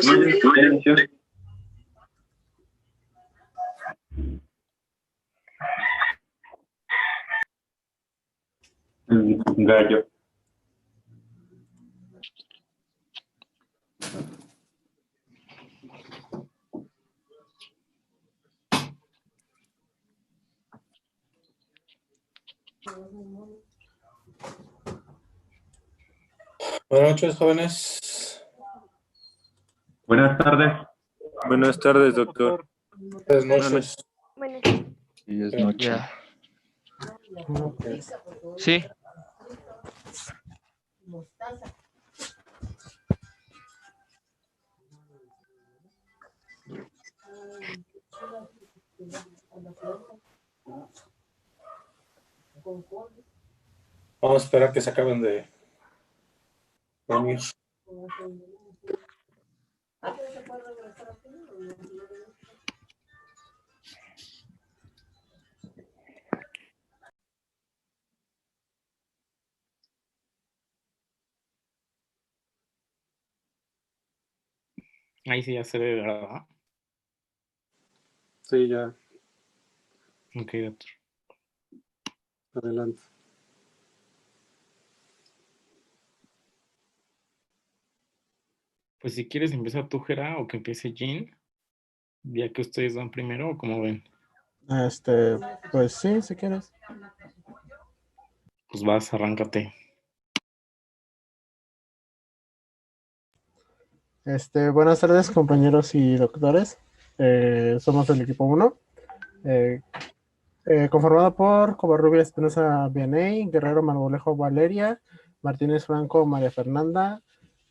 Silencio. Gallo. Buenas noches, jóvenes. Buenas tardes. Buenas tardes, doctor. Buenas noches. Bueno, Sí, es noche. Ya. Ok. Sí. Vamos a esperar que se acaben de venir. Ahí sí ya se ve, ¿verdad? Sí, ya, Ok, doctor. adelante. Pues si quieres empezar tú, Jera, o que empiece Jean, ya que ustedes van primero, o como ven. Pues sí, si quieres. Pues vas, arráncate. Buenas tardes, compañeros y doctores. Somos el equipo 1, conformado por Covarrubia Espinosa Vianey, Guerrero Marmolejo Valeria, Martínez Franco María Fernanda,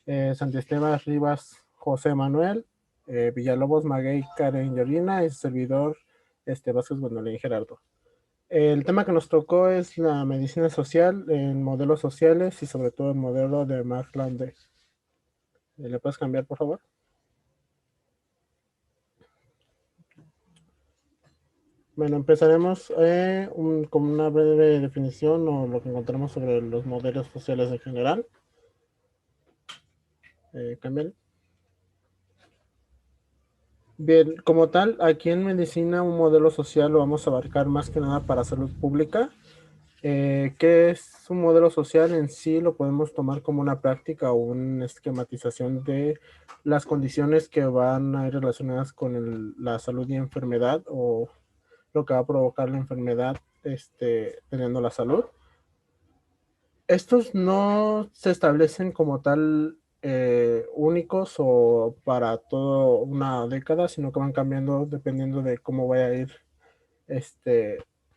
Santiesteban Rivas José Manuel, Villalobos Maguey Karen Yorina y su servidor Vázquez Bonolín Gerardo. El tema que nos tocó es la medicina social en modelos sociales y sobre todo el modelo de Mark Lande. ¿Le puedes cambiar, por favor? Bueno, empezaremos con una breve definición o lo que encontramos sobre los modelos sociales en general. Cambiar. Bien, como tal, aquí en medicina un modelo social lo vamos a abarcar más que nada para salud pública. ¿Qué es un modelo social? En sí lo podemos tomar como una práctica o una esquematización de las condiciones que van a ir relacionadas con la salud y enfermedad o lo que va a provocar la enfermedad teniendo la salud. Estos no se establecen como tal únicos o para toda una década, sino que van cambiando dependiendo de cómo vaya a ir,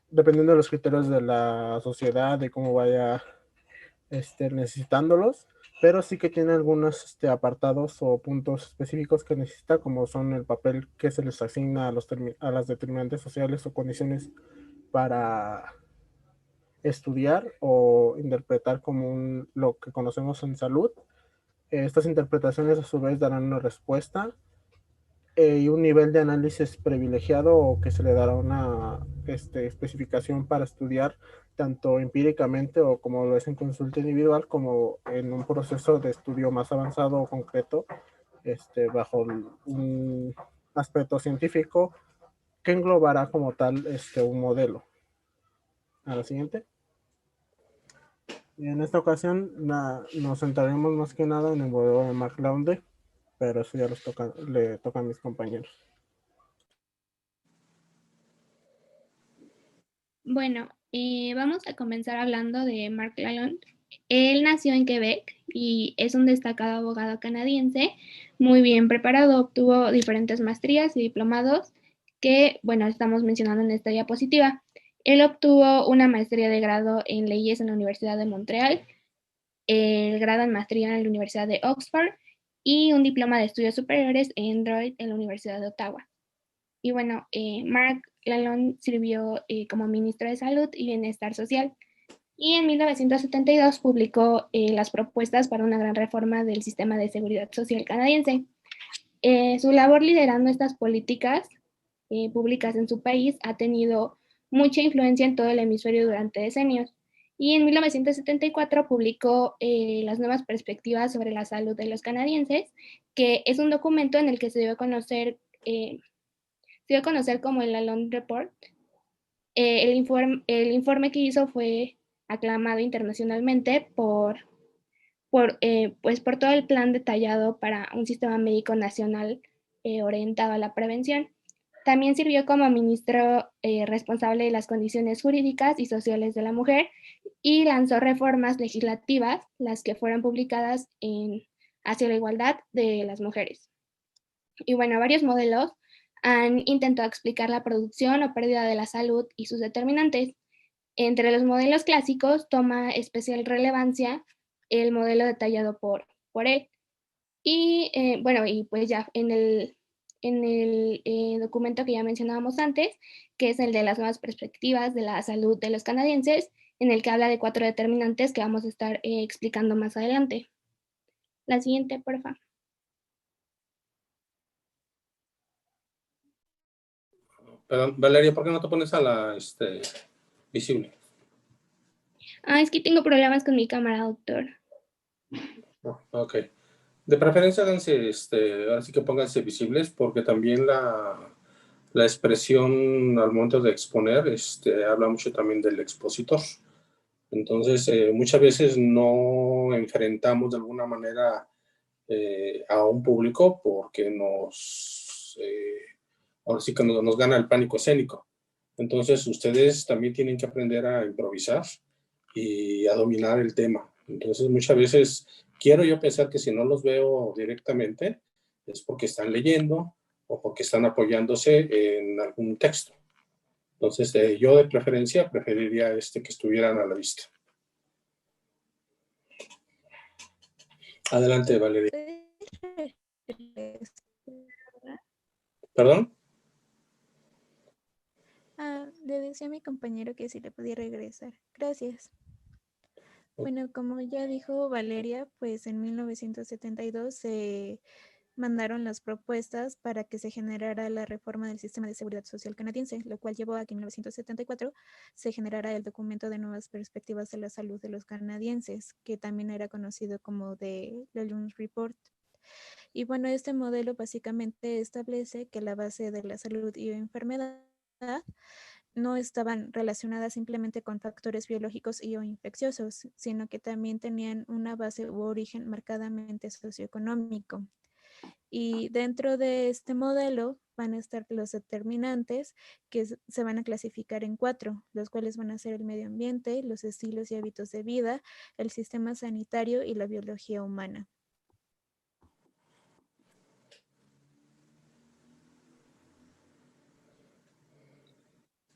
dependiendo de los criterios de la sociedad, de cómo vaya necesitándolos, pero sí que tiene algunos apartados o puntos específicos que necesita, como son el papel que se les asigna a las determinantes sociales o condiciones para estudiar o interpretar como lo que conocemos en salud. Estas interpretaciones a su vez darán una respuesta y un nivel de análisis privilegiado o que se le dará una especificación para estudiar tanto empíricamente o como lo es en consulta individual como en un proceso de estudio más avanzado o concreto bajo un aspecto científico que englobará como tal un modelo. A la siguiente. Y en esta ocasión nos centraremos más que nada en el modelo de Mark Launde, pero eso ya le toca a mis compañeros. Bueno, vamos a comenzar hablando de Mark Lalonde. Él nació en Quebec y es un destacado abogado canadiense, muy bien preparado, obtuvo diferentes maestrías y diplomados que, bueno, estamos mencionando en esta diapositiva. Él obtuvo una maestría de grado en leyes en la Universidad de Montreal, el grado en maestría en la Universidad de Oxford y un diploma de estudios superiores en Droit en la Universidad de Ottawa. Y bueno, Mark Lalonde sirvió como ministro de Salud y Bienestar Social y en 1972 publicó las propuestas para una gran reforma del sistema de seguridad social canadiense. Su labor liderando estas políticas públicas en su país ha tenido mucha influencia en todo el hemisferio durante decenios. Y en 1974 publicó Las nuevas perspectivas sobre la salud de los canadienses, que es un documento en el que se dio a conocer como el Lalonde Report. El informe que hizo fue aclamado internacionalmente pues por todo el plan detallado para un sistema médico nacional orientado a la prevención. También sirvió como ministro responsable de las condiciones jurídicas y sociales de la mujer y lanzó reformas legislativas, las que fueron publicadas hacia la igualdad de las mujeres. Y bueno, varios modelos han intentado explicar la producción o pérdida de la salud y sus determinantes. Entre los modelos clásicos toma especial relevancia el modelo detallado por él. Y bueno, y pues ya en el documento que ya mencionábamos antes, que es el de las nuevas perspectivas de la salud de los canadienses, en el que habla de 4 determinantes que vamos a estar explicando más adelante. La siguiente, por favor. Perdón, Valeria, ¿por qué no te pones a la visible? Es que tengo problemas con mi cámara, doctor. Ok. De preferencia, háganse, ahora sí que pónganse visibles, porque también la expresión al momento de exponer habla mucho también del expositor. Entonces, muchas veces no enfrentamos de alguna manera a un público porque ahora sí que nos gana el pánico escénico. Entonces, ustedes también tienen que aprender a improvisar y a dominar el tema. Entonces, muchas veces quiero yo pensar que si no los veo directamente es porque están leyendo o porque están apoyándose en algún texto. Entonces, yo de preferencia preferiría que estuvieran a la vista. Adelante, Valeria. ¿Perdón? Le decía a mi compañero que si le podía regresar. Gracias. Bueno, como ya dijo Valeria, pues en 1972 se mandaron las propuestas para que se generara la reforma del sistema de seguridad social canadiense, lo cual llevó a que en 1974 se generara el documento de nuevas perspectivas de la salud de los canadienses, que también era conocido como The Lalonde Report. Y bueno, este modelo básicamente establece que la base de la salud y enfermedad no estaban relacionadas simplemente con factores biológicos y o infecciosos, sino que también tenían una base u origen marcadamente socioeconómico. Y dentro de este modelo van a estar los determinantes que se van a clasificar en 4, los cuales van a ser el medio ambiente, los estilos y hábitos de vida, el sistema sanitario y la biología humana.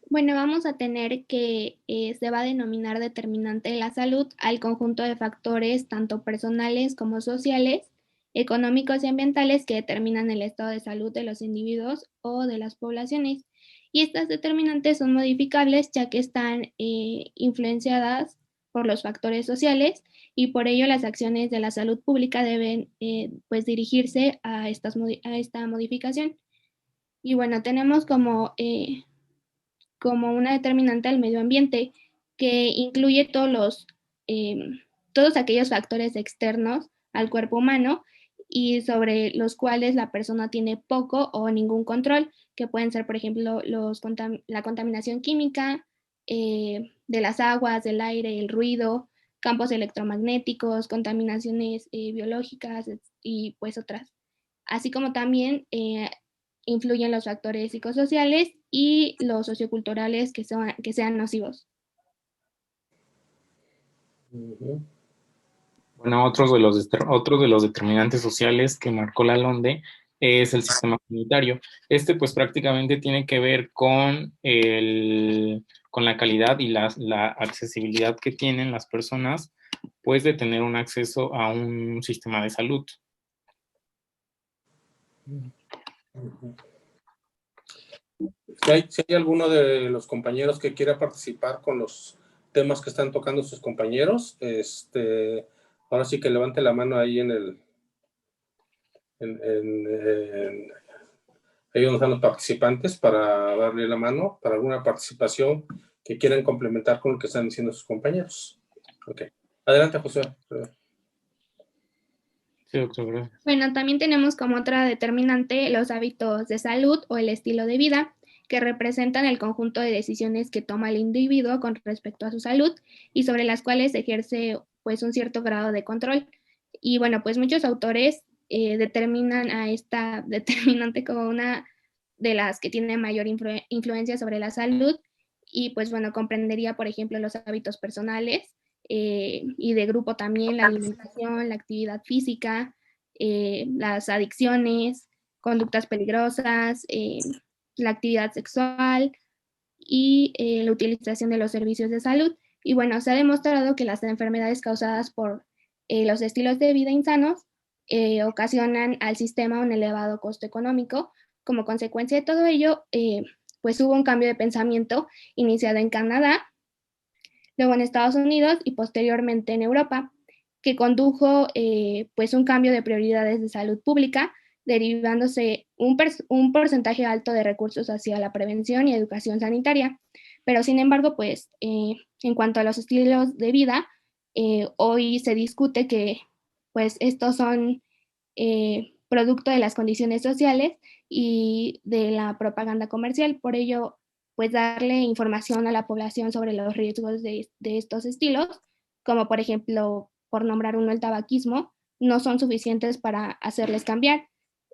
Bueno, vamos a tener que se va a denominar determinante de la salud al conjunto de factores tanto personales como sociales, económicos y ambientales que determinan el estado de salud de los individuos o de las poblaciones. Y estas determinantes son modificables ya que están influenciadas por los factores sociales y por ello las acciones de la salud pública deben pues dirigirse a esta modificación. Y bueno, tenemos como una determinante al medio ambiente que incluye todos aquellos factores externos al cuerpo humano y sobre los cuales la persona tiene poco o ningún control, que pueden ser, por ejemplo, la contaminación química de las aguas, del aire, el ruido, campos electromagnéticos, contaminaciones biológicas y pues otras. Así como también influyen los factores psicosociales y los socioculturales que sean nocivos. Bueno, otro de los determinantes sociales que marcó Lalonde es el sistema sanitario. Pues prácticamente tiene que ver con la calidad y la accesibilidad que tienen las personas, pues de tener un acceso a un sistema de salud. Si hay alguno de los compañeros que quiera participar con los temas que están tocando sus compañeros, ahora sí que levante la mano ahí en Ahí donde están los participantes para darle la mano, para alguna participación que quieran complementar con lo que están diciendo sus compañeros. Ok. Adelante, José. Sí, doctor, gracias. Bueno, también tenemos como otra determinante los hábitos de salud o el estilo de vida, que representan el conjunto de decisiones que toma el individuo con respecto a su salud y sobre las cuales ejerce pues un cierto grado de control. Y bueno, pues muchos autores determinan a esta determinante como una de las que tiene mayor influencia sobre la salud y pues bueno, comprendería por ejemplo los hábitos personales y de grupo también, la alimentación, la actividad física, las adicciones, conductas peligrosas, la actividad sexual y la utilización de los servicios de salud. Y bueno, se ha demostrado que las enfermedades causadas por los estilos de vida insanos ocasionan al sistema un elevado costo económico. Como consecuencia de todo ello, pues hubo un cambio de pensamiento iniciado en Canadá, luego en Estados Unidos y posteriormente en Europa, que condujo pues un cambio de prioridades de salud pública, derivándose un porcentaje alto de recursos hacia la prevención y educación sanitaria. Pero sin embargo, pues en cuanto a los estilos de vida, hoy se discute que pues estos son producto de las condiciones sociales y de la propaganda comercial. Por ello, pues darle información a la población sobre los riesgos de estos estilos, como por ejemplo, por nombrar uno, el tabaquismo, no son suficientes para hacerles cambiar.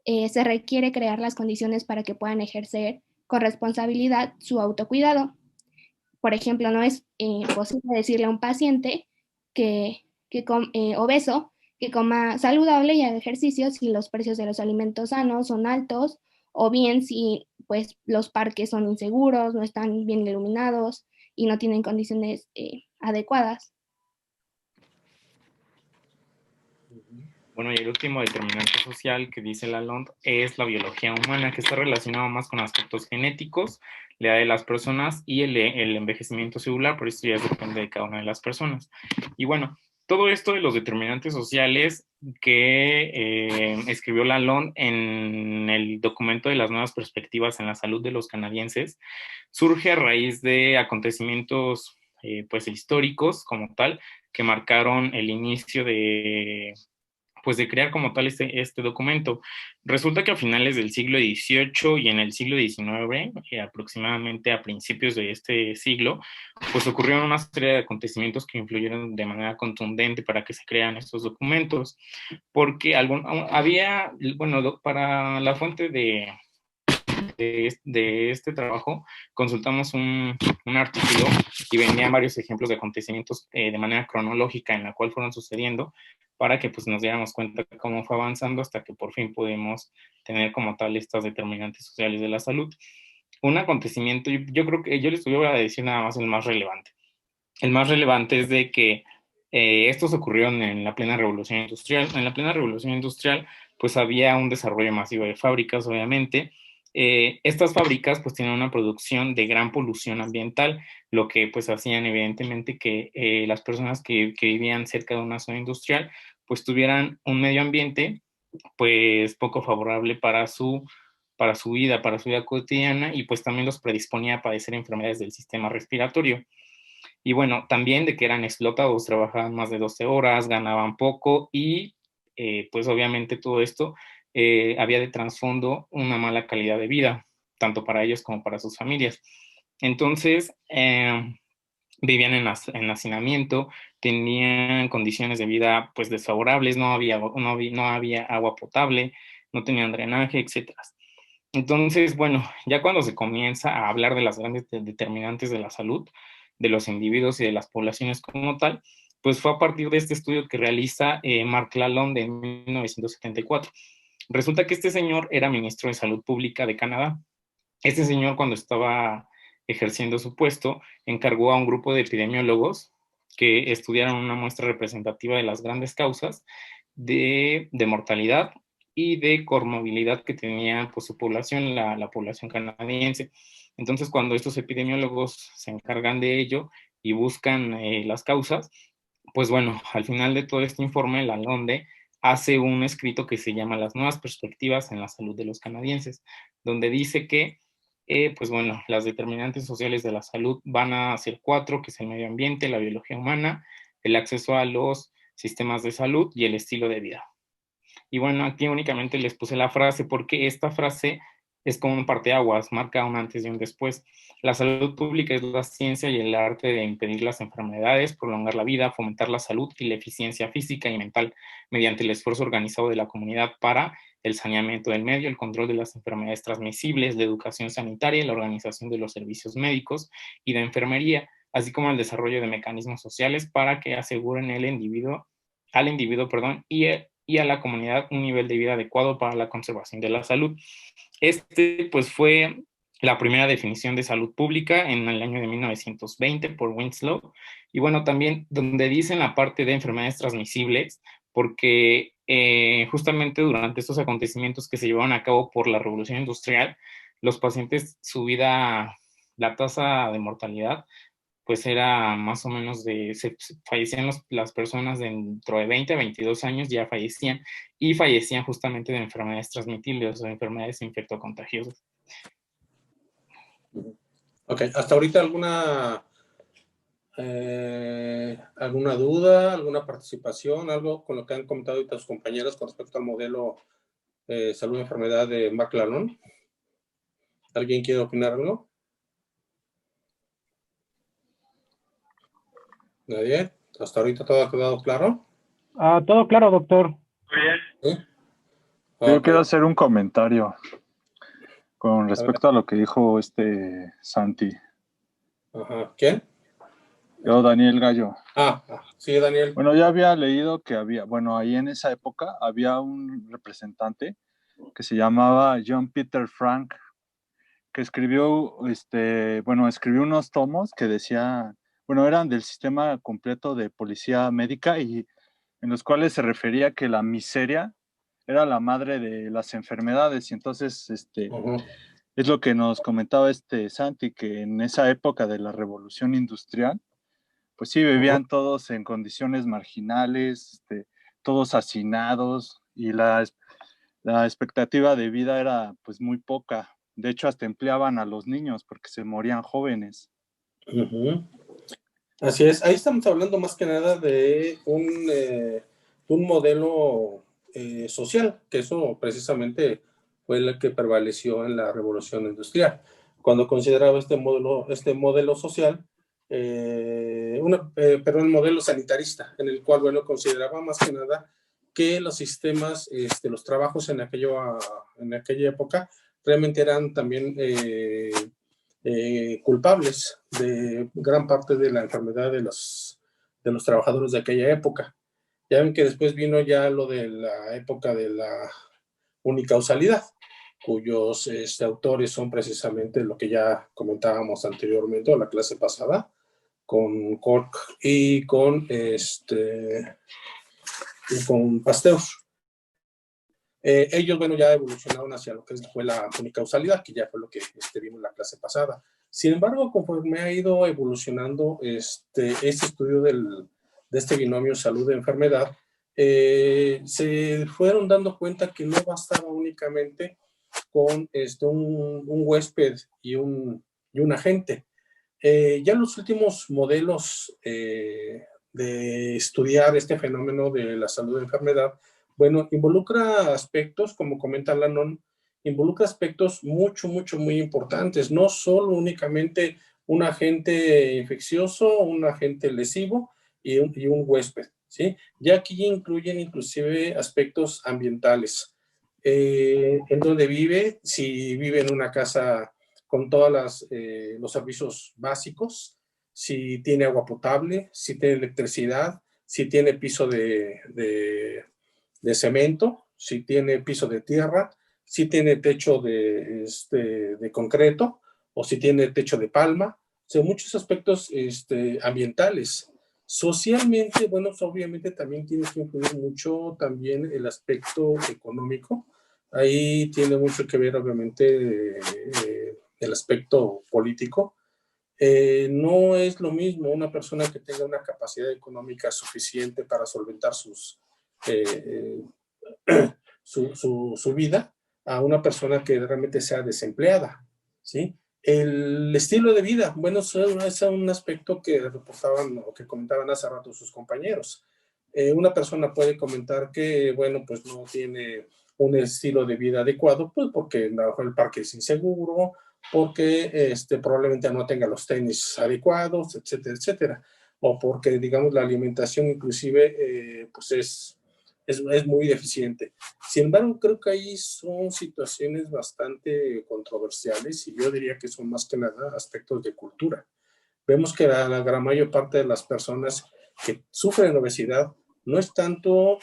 Se requiere crear las condiciones para que puedan ejercer con responsabilidad su autocuidado. Por ejemplo, no es posible decirle a un paciente obeso que coma saludable y haga ejercicio si los precios de los alimentos sanos son altos o bien si pues los parques son inseguros, no están bien iluminados y no tienen condiciones adecuadas. Bueno, y el último determinante social que dice Lalonde es la biología humana, que está relacionado más con aspectos genéticos, la edad de las personas y el envejecimiento celular, por eso ya depende de cada una de las personas. Y bueno, todo esto de los determinantes sociales que escribió Lalonde en el documento de las nuevas perspectivas en la salud de los canadienses, surge a raíz de acontecimientos pues históricos como tal, que marcaron el inicio pues de crear como tal este documento. Resulta que a finales del siglo XVIII y en el siglo XIX, aproximadamente a principios de este siglo, pues ocurrieron una serie de acontecimientos que influyeron de manera contundente para que se crean estos documentos, porque había, bueno, para la fuente de este trabajo, consultamos un artículo y venían varios ejemplos de acontecimientos de manera cronológica en la cual fueron sucediendo para que pues nos diéramos cuenta de cómo fue avanzando hasta que por fin pudimos tener como tal estas determinantes sociales de la salud. Un acontecimiento, yo creo que yo les voy a decir nada más el más relevante. El más relevante es de que estos ocurrieron en la plena revolución industrial. En la plena revolución industrial pues había un desarrollo masivo de fábricas, obviamente. Estas fábricas pues tienen una producción de gran polución ambiental, lo que pues hacían evidentemente que las personas que vivían cerca de una zona industrial pues tuvieran un medio ambiente pues poco favorable para su vida cotidiana y pues también los predisponía a padecer enfermedades del sistema respiratorio. Y bueno, también de que eran explotados, trabajaban más de 12 horas, ganaban poco y pues obviamente todo esto había de trasfondo una mala calidad de vida, tanto para ellos como para sus familias. Entonces, vivían en hacinamiento, tenían condiciones de vida pues desfavorables, no había agua potable, no tenían drenaje, etcétera. Entonces, bueno, ya cuando se comienza a hablar de las grandes determinantes de la salud, de los individuos y de las poblaciones como tal, pues fue a partir de este estudio que realiza Mark Lalonde en 1974. Resulta que este señor era ministro de Salud Pública de Canadá. Este señor, cuando estaba ejerciendo su puesto, encargó a un grupo de epidemiólogos que estudiaran una muestra representativa de las grandes causas de mortalidad y de comorbilidad que tenía pues, su población, la población canadiense. Entonces, cuando estos epidemiólogos se encargan de ello y buscan las causas, pues bueno, al final de todo este informe, Lalonde hace un escrito que se llama Las nuevas perspectivas en la salud de los canadienses, donde dice que, pues bueno, las determinantes sociales de la salud van a ser 4, que es el medio ambiente, la biología humana, el acceso a los sistemas de salud y el estilo de vida. Y bueno, aquí únicamente les puse la frase porque esta frase es como un parteaguas, marca un antes y un después. La salud pública es la ciencia y el arte de impedir las enfermedades, prolongar la vida, fomentar la salud y la eficiencia física y mental mediante el esfuerzo organizado de la comunidad para el saneamiento del medio, el control de las enfermedades transmisibles, la educación sanitaria, la organización de los servicios médicos y de enfermería, así como el desarrollo de mecanismos sociales para que aseguren al individuo, y a la comunidad un nivel de vida adecuado para la conservación de la salud. Pues fue la primera definición de salud pública en el año de 1920 por Winslow. Y bueno, también donde dicen la parte de enfermedades transmisibles, porque justamente durante estos acontecimientos que se llevaron a cabo por la Revolución Industrial, los pacientes, la tasa de mortalidad, pues era más o menos fallecían las personas dentro de 20 a 22 años, ya fallecían, y fallecían justamente de enfermedades transmitibles o enfermedades infectocontagiosas. Ok, hasta ahorita alguna duda, alguna participación, algo con lo que han comentado ahorita sus compañeros con respecto al modelo salud y enfermedad de Mark Lalonde. ¿Alguien quiere opinar algo? ¿Nadie? ¿Hasta ahorita todo ha quedado claro? Todo claro, doctor. ¿Sí? Yo Ok. quiero hacer un comentario con respecto a lo que dijo Santi. Ajá. ¿Quién? Yo, Daniel Gallo. Sí, Daniel. Bueno, ya había leído que ahí en esa época había un representante que se llamaba John Peter Frank, que escribió unos tomos que eran del sistema completo de policía médica y en los cuales se refería que la miseria era la madre de las enfermedades. Y entonces, es lo que nos comentaba Santi, que en esa época de la Revolución Industrial, pues sí, vivían todos en condiciones marginales, todos hacinados, y la expectativa de vida era pues muy poca. De hecho, hasta empleaban a los niños porque se morían jóvenes. Así es, ahí estamos hablando más que nada de un modelo social, que eso precisamente fue el que prevaleció en la Revolución Industrial. Cuando consideraba este modelo social, el modelo sanitarista, en el cual, bueno, consideraba más que nada que los sistemas, los trabajos en aquella época, realmente eran también culpables de gran parte de la enfermedad de los trabajadores de aquella época. Ya ven que después vino ya lo de la época de la unicausalidad, cuyos autores son precisamente lo que ya comentábamos anteriormente en la clase pasada, con Cork y con Pasteur. Ellos, bueno, ya evolucionaron hacia lo que fue la unicausalidad, que ya fue lo que vimos en la clase pasada. Sin embargo, conforme ha ido evolucionando este estudio de este binomio salud-enfermedad, se fueron dando cuenta que no bastaba únicamente con un huésped y un agente. Ya los últimos modelos de estudiar este fenómeno de la salud-enfermedad, bueno, involucra aspectos, como comenta Lalonde, involucra aspectos muy importantes, no solo únicamente un agente infeccioso, un agente lesivo y un huésped, ¿sí? Ya aquí incluyen inclusive aspectos ambientales. En donde vive, si vive en una casa con todos los servicios básicos, si tiene agua potable, si tiene electricidad, si tiene piso de cemento, si tiene piso de tierra, si tiene techo de concreto o si tiene techo de palma. O sea, muchos aspectos ambientales. Socialmente, bueno, obviamente también tiene que influir mucho también el aspecto económico. Ahí tiene mucho que ver, obviamente, el aspecto político. No es lo mismo una persona que tenga una capacidad económica suficiente para solventar sus su vida a una persona que realmente sea desempleada, ¿sí? El estilo de vida, bueno, eso es un aspecto que reportaban o que comentaban hace rato sus compañeros. Una persona puede comentar que, bueno, pues no tiene un estilo de vida adecuado, pues porque el parque es inseguro, porque probablemente no tenga los tenis adecuados, etcétera, etcétera. O porque, digamos, la alimentación inclusive, pues es muy deficiente. Sin embargo, creo que ahí son situaciones bastante controversiales y yo diría que son más que nada aspectos de cultura. Vemos que la gran mayor parte de las personas que sufren obesidad no es tanto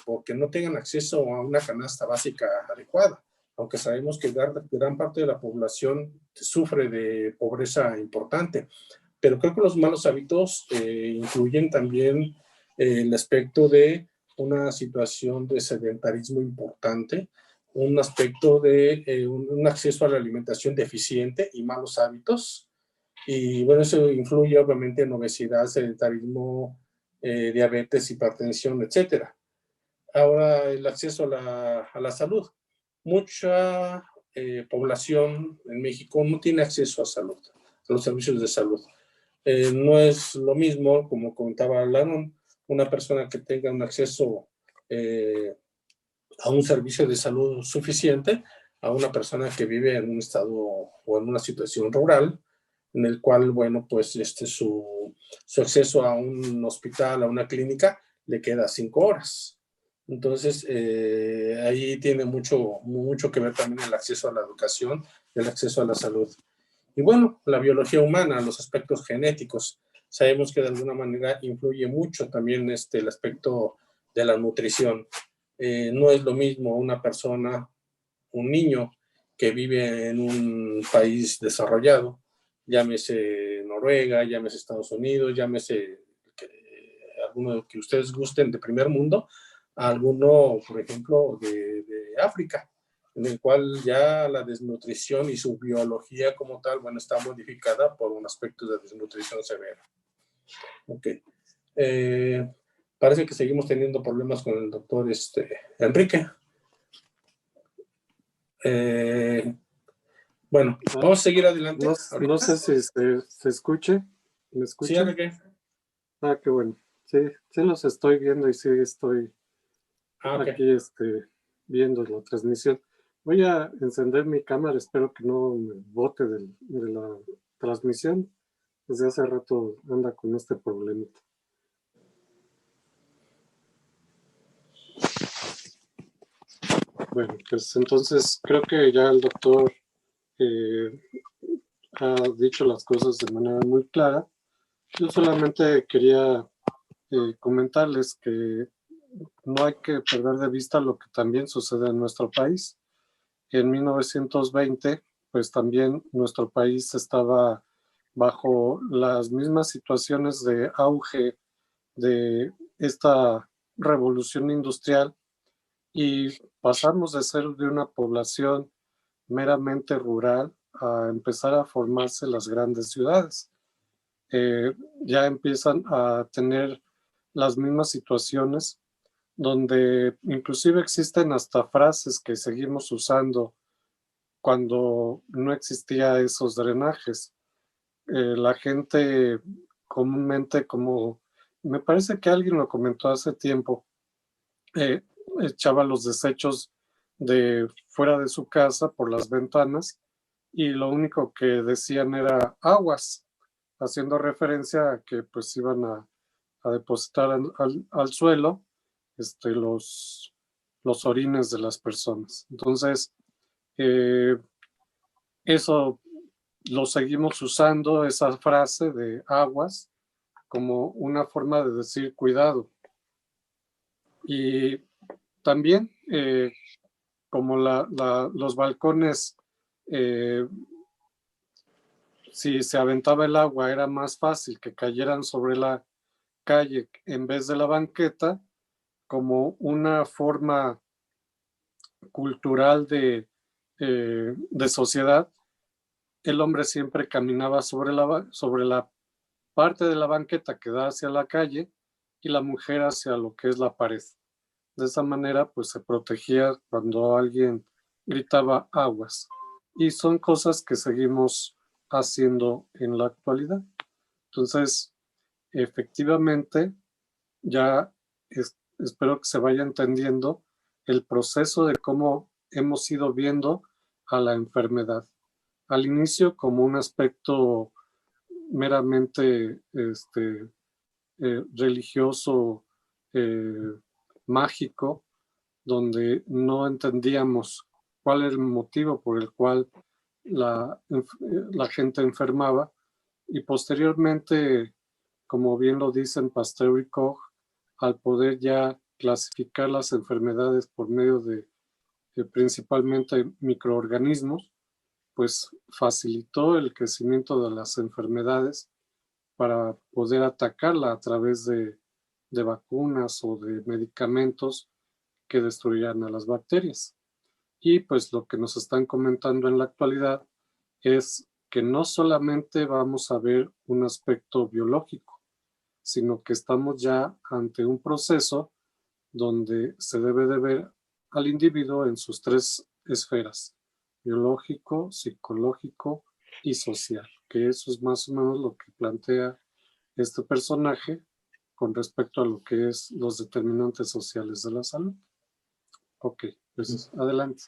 porque no tengan acceso a una canasta básica adecuada, aunque sabemos que gran parte de la población sufre de pobreza importante. Pero creo que los malos hábitos incluyen también el aspecto de una situación de sedentarismo importante, un aspecto de un acceso a la alimentación deficiente y malos hábitos. Y bueno, eso influye obviamente en obesidad, sedentarismo, diabetes, hipertensión, etcétera. Ahora, el acceso a la salud. Mucha población en México no tiene acceso a salud, a los servicios de salud. No es lo mismo, como comentaba Lanon, una persona que tenga un acceso a un servicio de salud suficiente a una persona que vive en un estado o en una situación rural, en el cual, bueno, pues su acceso a un hospital, a una clínica, le queda 5 horas. Entonces, ahí tiene mucho que ver también el acceso a la educación, el acceso a la salud. Y bueno, la biología humana, los aspectos genéticos, sabemos que de alguna manera influye mucho también el aspecto de la nutrición. No es lo mismo una persona, un niño que vive en un país desarrollado, llámese Noruega, llámese Estados Unidos, llámese alguno que ustedes gusten de primer mundo, a alguno, por ejemplo, de África, en el cual ya la desnutrición y su biología como tal, bueno, está modificada por un aspecto de desnutrición severa. Ok. Parece que seguimos teniendo problemas con el doctor Enrique. Bueno, vamos a seguir adelante. No sé si se escuche. ¿Me escuchan? Sí, Enrique. Ah, qué bueno. Sí, sí los estoy viendo y sí estoy okay. Aquí viendo la transmisión. Voy a encender mi cámara, espero que no me bote de la transmisión. Desde hace rato anda con este problemita. Bueno, pues entonces creo que ya el doctor ha dicho las cosas de manera muy clara. Yo solamente quería comentarles que no hay que perder de vista lo que también sucede en nuestro país. En 1920, pues también nuestro país estaba bajo las mismas situaciones de auge de esta revolución industrial y pasamos de ser de una población meramente rural a empezar a formarse las grandes ciudades. Ya empiezan a tener las mismas situaciones donde inclusive existen hasta frases que seguimos usando cuando no existía esos drenajes. La gente comúnmente, como me parece que alguien lo comentó hace tiempo, echaba los desechos de fuera de su casa por las ventanas y lo único que decían era aguas, haciendo referencia a que pues iban a depositar al suelo los orines de las personas. Entonces, eso lo seguimos usando, esa frase de aguas, como una forma de decir cuidado. Y también, como los balcones, si se aventaba el agua, era más fácil que cayeran sobre la calle en vez de la banqueta, como una forma cultural de sociedad. El hombre siempre caminaba sobre la parte de la banqueta que da hacia la calle y la mujer hacia lo que es la pared. De esa manera, pues se protegía cuando alguien gritaba aguas. Y son cosas que seguimos haciendo en la actualidad. Entonces, efectivamente, ya espero que se vaya entendiendo el proceso de cómo hemos ido viendo a la enfermedad. Al inicio como un aspecto meramente religioso, mágico, donde no entendíamos cuál era el motivo por el cual la gente enfermaba, y posteriormente, como bien lo dicen Pasteur y Koch, al poder ya clasificar las enfermedades por medio de principalmente microorganismos, pues facilitó el crecimiento de las enfermedades para poder atacarla a través de vacunas o de medicamentos que destruyeran a las bacterias. Y pues lo que nos están comentando en la actualidad es que no solamente vamos a ver un aspecto biológico, sino que estamos ya ante un proceso donde se debe de ver al individuo en sus tres esferas: biológico, psicológico y social, que eso es más o menos lo que plantea este personaje con respecto a lo que es los determinantes sociales de la salud. Ok, pues adelante.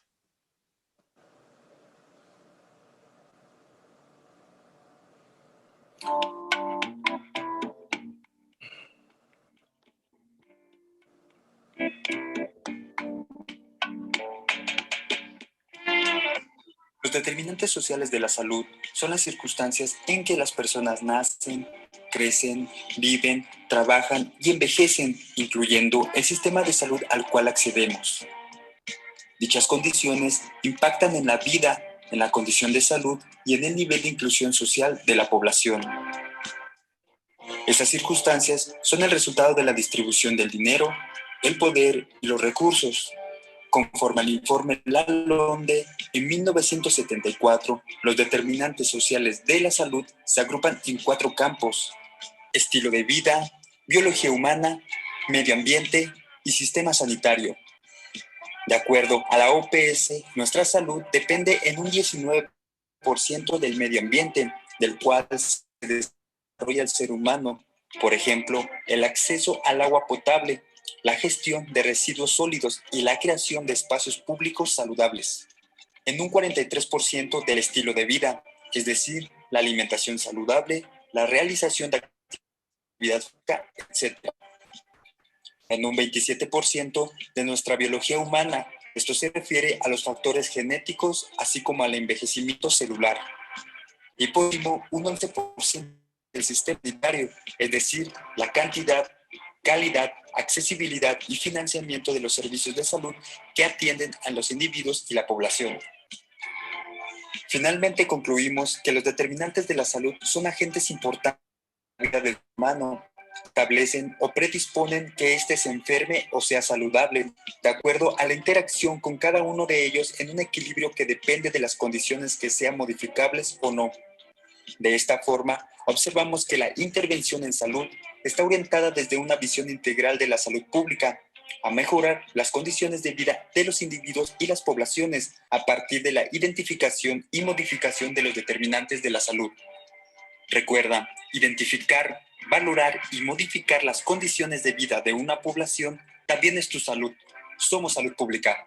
Los determinantes sociales de la salud son las circunstancias en que las personas nacen, crecen, viven, trabajan y envejecen, incluyendo el sistema de salud al cual accedemos. Dichas condiciones impactan en la vida, en la condición de salud y en el nivel de inclusión social de la población. Estas circunstancias son el resultado de la distribución del dinero, el poder y los recursos. Conforme al informe Lalonde, en 1974, los determinantes sociales de la salud se agrupan en 4 campos: estilo de vida, biología humana, medio ambiente y sistema sanitario. De acuerdo a la OPS, nuestra salud depende en un 19% del medio ambiente, del cual se desarrolla el ser humano. Por ejemplo, el acceso al agua potable, la gestión de residuos sólidos y la creación de espacios públicos saludables. En un 43% del estilo de vida, es decir, la alimentación saludable, la realización de actividad física, etc. En un 27% de nuestra biología humana, esto se refiere a los factores genéticos, así como al envejecimiento celular. Y por último, un 11% del sistema sanitario, es decir, la cantidad, calidad, accesibilidad y financiamiento de los servicios de salud que atienden a los individuos y la población. Finalmente concluimos que los determinantes de la salud son agentes importantes en la vida del humano. Establecen o predisponen que éste se enferme o sea saludable, de acuerdo a la interacción con cada uno de ellos en un equilibrio que depende de las condiciones que sean modificables o no. De esta forma, observamos que la intervención en salud está orientada desde una visión integral de la salud pública a mejorar las condiciones de vida de los individuos y las poblaciones a partir de la identificación y modificación de los determinantes de la salud. Recuerda, identificar, valorar y modificar las condiciones de vida de una población también es tu salud. Somos salud pública.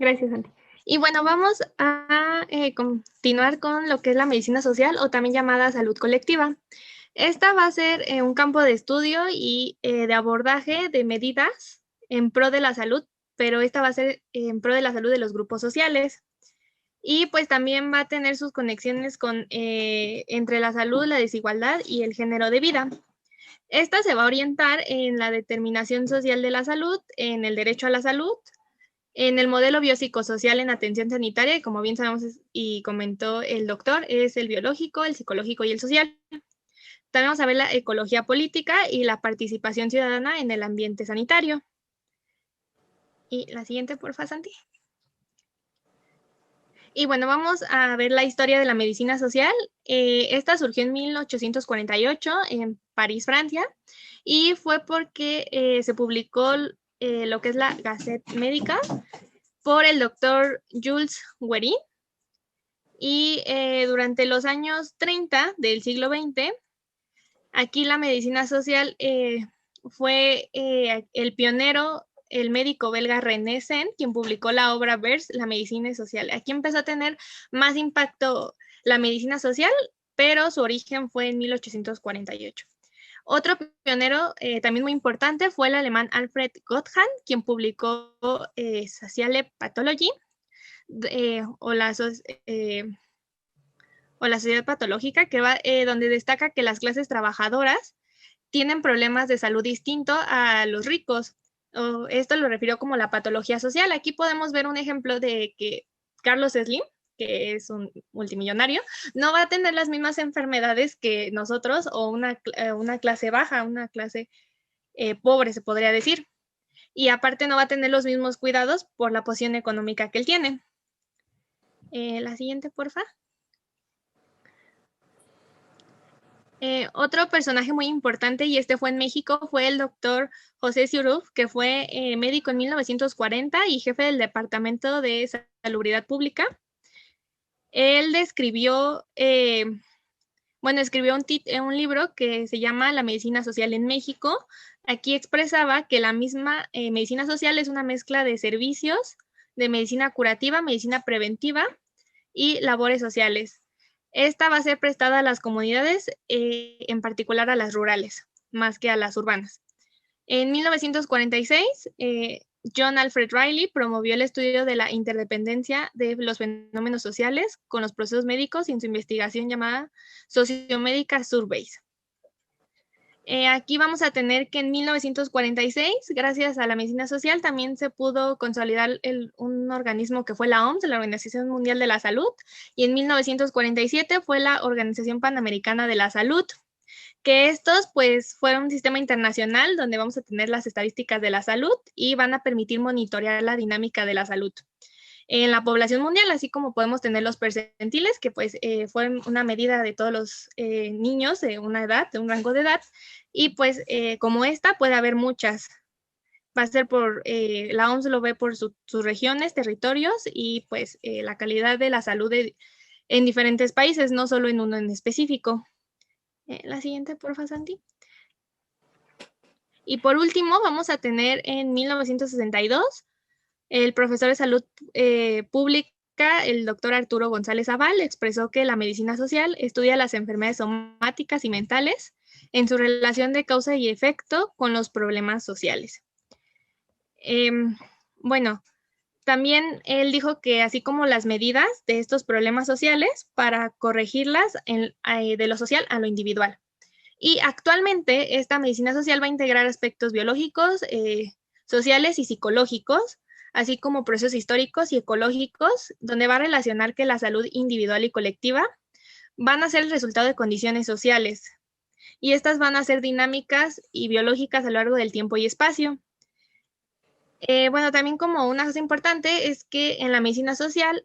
Gracias, Santi. Y bueno, vamos a continuar con lo que es la medicina social o también llamada salud colectiva. Esta va a ser un campo de estudio y de abordaje de medidas en pro de la salud, pero esta va a ser en pro de la salud de los grupos sociales. Y pues también va a tener sus conexiones con entre la salud, la desigualdad y el género de vida. Esta se va a orientar en la determinación social de la salud, en el derecho a la salud, en el modelo biopsicosocial en atención sanitaria, y como bien sabemos y comentó el doctor, es el biológico, el psicológico y el social. También vamos a ver la ecología política y la participación ciudadana en el ambiente sanitario. Y la siguiente, porfa, Santi. Y bueno, vamos a ver la historia de la medicina social. Esta surgió en 1848 en París, Francia, y fue porque se publicó lo que es la Gazette Médica por el doctor Jules Guérin. Y durante los años 30 del siglo XX, aquí la medicina social fue el pionero, el médico belga René Sen, quien publicó la obra Vers, la medicina social. Aquí empezó a tener más impacto la medicina social, pero su origen fue en 1848. Otro pionero también muy importante fue el alemán Alfred Gotthard, quien publicó Sociale Pathology, o la sociedad patológica, que va, donde destaca que las clases trabajadoras tienen problemas de salud distinto a los ricos. Esto lo refirió como la patología social. Aquí podemos ver un ejemplo de que Carlos Slim, que es un multimillonario, no va a tener las mismas enfermedades que nosotros o una clase baja, una clase pobre, se podría decir. Y aparte no va a tener los mismos cuidados por la posición económica que él tiene. La siguiente, porfa. Otro personaje muy importante, y este fue en México, fue el doctor José Siuruf, que fue médico en 1940 y jefe del Departamento de Salubridad Pública. Él escribió un libro que se llama La medicina social en México. Aquí expresaba que la misma medicina social es una mezcla de servicios, de medicina curativa, medicina preventiva y labores sociales. Esta va a ser prestada a las comunidades, en particular a las rurales, más que a las urbanas. En 1946, John Alfred Riley promovió el estudio de la interdependencia de los fenómenos sociales con los procesos médicos en su investigación llamada Sociomédica Surveys. Aquí vamos a tener que en 1946, gracias a la medicina social, también se pudo consolidar un organismo que fue la OMS, la Organización Mundial de la Salud, y en 1947 fue la Organización Panamericana de la Salud, que estos pues fueron un sistema internacional donde vamos a tener las estadísticas de la salud y van a permitir monitorear la dinámica de la salud en la población mundial, así como podemos tener los percentiles, que pues fueron una medida de todos los niños de una edad, de un rango de edad, y pues como esta puede haber muchas. Va a ser por, la OMS lo ve por sus regiones, territorios y pues la calidad de la salud en diferentes países, no solo en uno en específico. La siguiente, porfa, Santi. Y por último, vamos a tener en 1962 el profesor de salud pública, el doctor Arturo González Zaval, expresó que la medicina social estudia las enfermedades somáticas y mentales en su relación de causa y efecto con los problemas sociales. Bueno, también él dijo que así como las medidas de estos problemas sociales para corregirlas de lo social a lo individual. Y actualmente esta medicina social va a integrar aspectos biológicos, sociales y psicológicos, así como procesos históricos y ecológicos, donde va a relacionar que la salud individual y colectiva van a ser el resultado de condiciones sociales, y estas van a ser dinámicas y biológicas a lo largo del tiempo y espacio. Bueno, también como una cosa importante es que en la medicina social,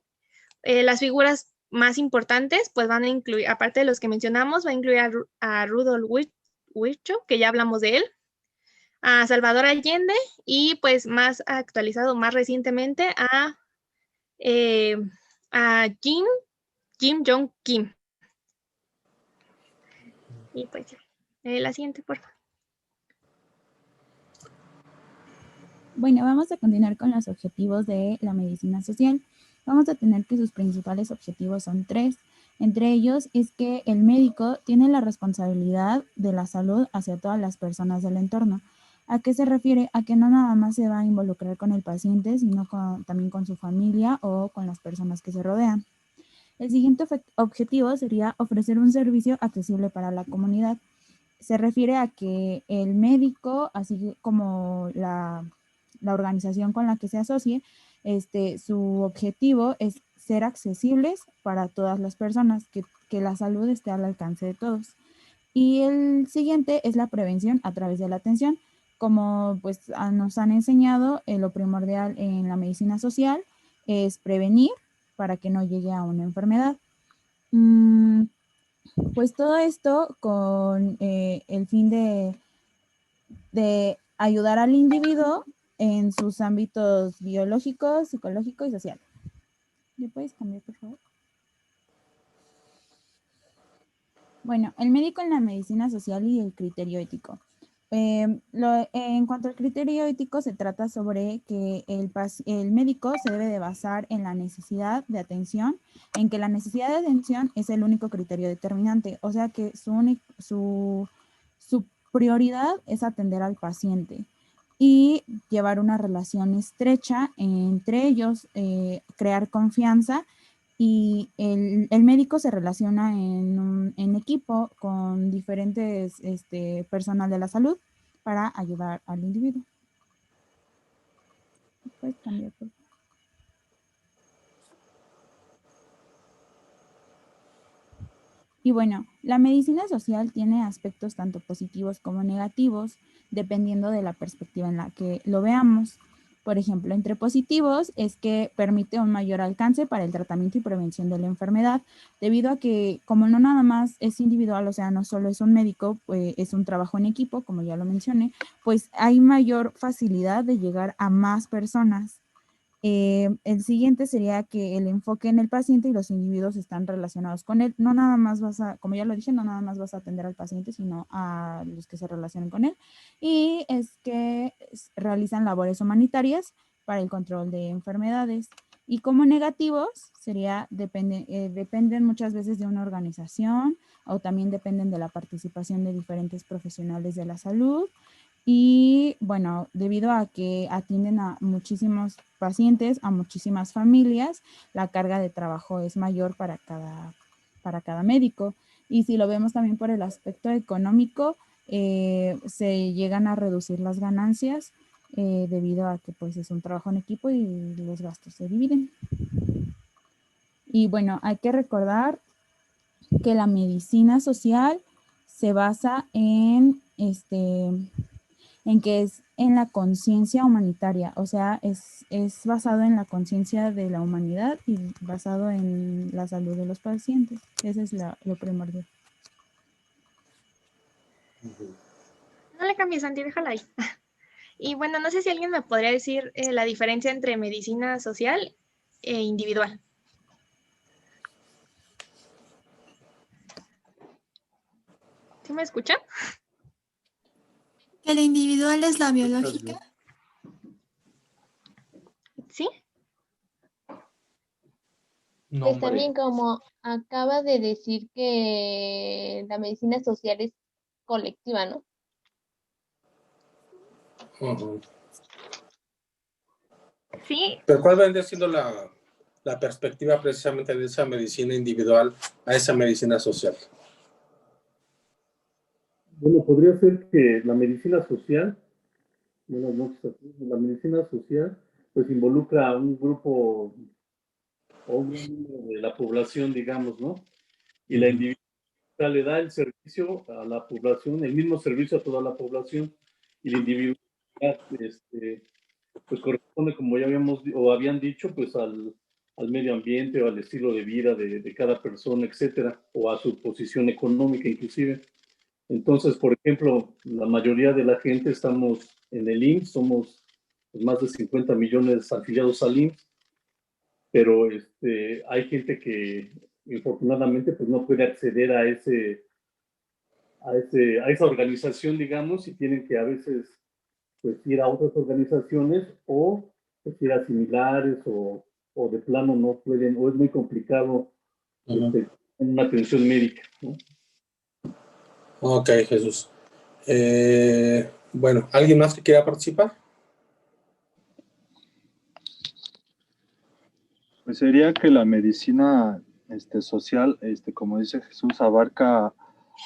las figuras más importantes pues van a incluir, aparte de los que mencionamos, va a incluir a Rudolf Virchow, que ya hablamos de él, a Salvador Allende y pues más actualizado, más recientemente a Kim Jong-Kim. Y pues la siguiente, por favor. Bueno, vamos a continuar con los objetivos de la medicina social. Vamos a tener que sus principales objetivos son 3. Entre ellos es que el médico tiene la responsabilidad de la salud hacia todas las personas del entorno. ¿A qué se refiere? A que no nada más se va a involucrar con el paciente, sino también con su familia o con las personas que se rodean. El siguiente objetivo sería ofrecer un servicio accesible para la comunidad. Se refiere a que el médico, así como la organización con la que se asocie, su objetivo es ser accesibles para todas las personas, que la salud esté al alcance de todos. Y el siguiente es la prevención a través de la atención. Como pues nos han enseñado, lo primordial en la medicina social es prevenir para que no llegue a una enfermedad. Pues todo esto con el fin de ayudar al individuo en sus ámbitos biológico, psicológico y social. ¿Le puedes cambiar, por favor? Bueno, el médico en la medicina social y el criterio ético. En cuanto al criterio ético, se trata sobre que el médico se debe de basar en la necesidad de atención, en que la necesidad de atención es el único criterio determinante, o sea que su prioridad es atender al paciente y llevar una relación estrecha entre ellos, crear confianza. Y el médico se relaciona en equipo con diferentes personal de la salud para ayudar al individuo. ¿Puedes cambiar, por favor? Y bueno, la medicina social tiene aspectos tanto positivos como negativos, dependiendo de la perspectiva en la que lo veamos. Por ejemplo, entre positivos es que permite un mayor alcance para el tratamiento y prevención de la enfermedad, debido a que como no nada más es individual, o sea, no solo es un médico, pues es un trabajo en equipo, como ya lo mencioné, pues hay mayor facilidad de llegar a más personas. El siguiente sería que el enfoque en el paciente y los individuos están relacionados con él. No nada más como ya lo dije, no nada más vas a atender al paciente, sino a los que se relacionan con él. Y es que realizan labores humanitarias para el control de enfermedades. Y como negativos, dependen muchas veces de una organización o también dependen de la participación de diferentes profesionales de la salud. Y bueno, debido a que atienden a muchísimos pacientes, a muchísimas familias, la carga de trabajo es mayor para cada médico. Y si lo vemos también por el aspecto económico, se llegan a reducir las ganancias debido a que pues es un trabajo en equipo y los gastos se dividen. Y bueno, hay que recordar que la medicina social se basa en que es en la conciencia humanitaria, o sea, es basado en la conciencia de la humanidad y basado en la salud de los pacientes. Ese es lo primordial. No le cambies, Santi, déjala ahí. Y bueno, no sé si alguien me podría decir la diferencia entre medicina social e individual. ¿Sí me escuchan? ¿Que la individual es la biológica? ¿Sí? Pues también como acaba de decir que la medicina social es colectiva, ¿no? Sí. Pero ¿cuál vendría siendo la perspectiva precisamente de esa medicina individual a esa medicina social? Bueno, podría ser que la medicina social, buenas noches a todos, la medicina social pues involucra a un grupo o un número de la población, digamos, ¿no? Y la individual le da el servicio a la población, el mismo servicio a toda la población, y la individualidad, pues corresponde, como ya habían dicho, pues al medio ambiente o al estilo de vida de cada persona, etcétera, o a su posición económica inclusive. Entonces, por ejemplo, la mayoría de la gente estamos en el IMSS, somos pues, más de 50 millones afiliados al IMSS, pero hay gente que infortunadamente pues, no puede acceder a esa organización, digamos, y tienen que a veces pues ir a otras organizaciones o pues ir a similares o de plano no pueden, o es muy complicado en una atención médica, ¿no? Ok, Jesús. Bueno, ¿alguien más que quiera participar? Pues sería que la medicina social, como dice Jesús, abarca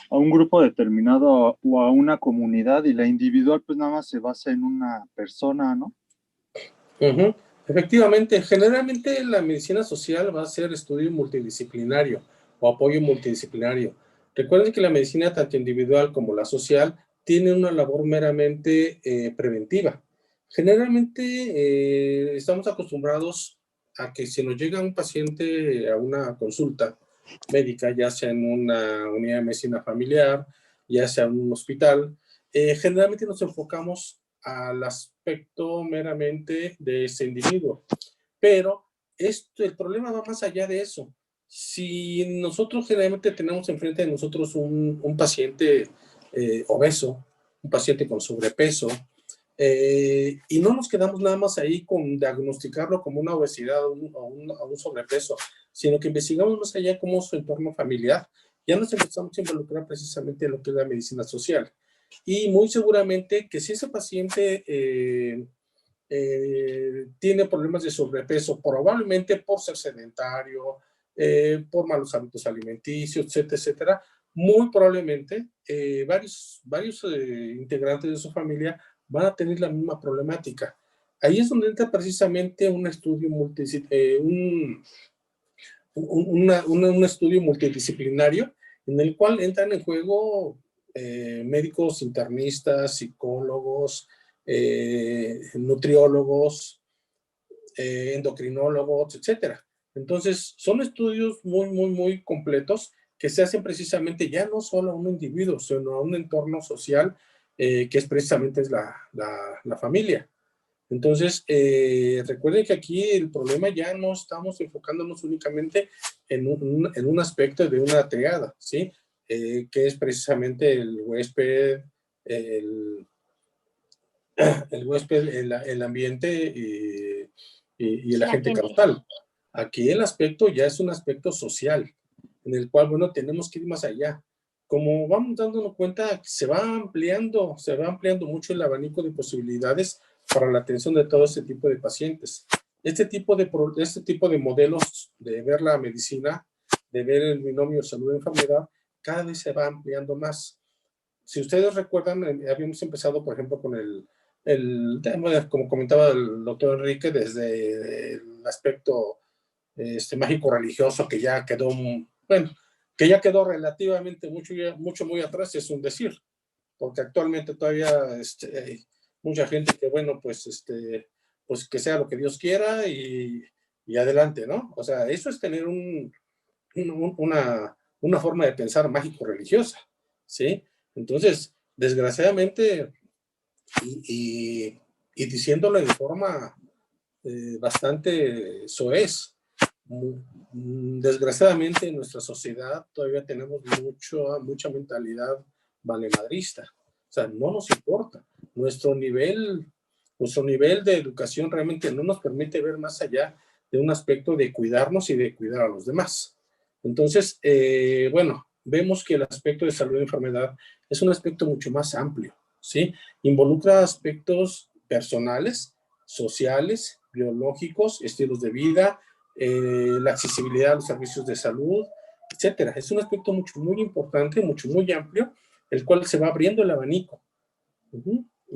a un grupo determinado o a una comunidad, y la individual pues nada más se basa en una persona, ¿no? Efectivamente, generalmente la medicina social va a ser estudio multidisciplinario o apoyo multidisciplinario. Recuerden que la medicina, tanto individual como la social, tiene una labor meramente preventiva. Generalmente estamos acostumbrados a que si nos llega un paciente a una consulta médica, ya sea en una unidad de medicina familiar, ya sea en un hospital, generalmente nos enfocamos al aspecto meramente de ese individuo. Pero el problema va más allá de eso. Si nosotros generalmente tenemos enfrente de nosotros un paciente obeso, un paciente con sobrepeso, y no nos quedamos nada más ahí con diagnosticarlo como una obesidad o un sobrepeso, sino que investigamos más allá cómo es su entorno familiar, ya nos empezamos a involucrar precisamente en lo que es la medicina social. Y muy seguramente que si ese paciente tiene problemas de sobrepeso, probablemente por ser sedentario, por malos hábitos alimenticios, etcétera, etcétera, muy probablemente varios integrantes de su familia van a tener la misma problemática. Ahí es donde entra precisamente un estudio un estudio multidisciplinario en el cual entran en juego médicos internistas, psicólogos, nutriólogos, endocrinólogos, etcétera. Entonces, son estudios muy completos que se hacen precisamente ya no solo a un individuo, sino a un entorno social que es precisamente la familia. Entonces, recuerden que aquí el problema ya no estamos enfocándonos únicamente en un aspecto de una triada, ¿sí? Que es precisamente el huésped, el huésped, el ambiente y el agente causal. Aquí el aspecto ya es un aspecto social, en el cual, bueno, tenemos que ir más allá. Como vamos dándonos cuenta, se va ampliando mucho el abanico de posibilidades para la atención de todo este tipo de pacientes. Este tipo de modelos de ver la medicina, de ver el binomio salud-enfermedad, cada vez se va ampliando más. Si ustedes recuerdan, habíamos empezado, por ejemplo, con el tema, como comentaba el doctor Enrique, desde el aspecto mágico-religioso que ya quedó, bueno, que ya quedó relativamente mucho muy atrás, es un decir, porque actualmente todavía hay mucha gente que, bueno, pues que sea lo que Dios quiera y adelante, ¿no? O sea, eso es tener una forma de pensar mágico-religiosa, ¿sí? Entonces, desgraciadamente, y diciéndolo de forma bastante soez, desgraciadamente en nuestra sociedad todavía tenemos mucha mentalidad valemadrista. O sea, no nos importa. Nuestro nivel de educación realmente no nos permite ver más allá de un aspecto de cuidarnos y de cuidar a los demás. Entonces, bueno, vemos que el aspecto de salud y enfermedad es un aspecto mucho más amplio, ¿sí? Involucra aspectos personales, sociales, biológicos, estilos de vida, la accesibilidad a los servicios de salud, etcétera. Es un aspecto muy importante, muy amplio, el cual se va abriendo el abanico.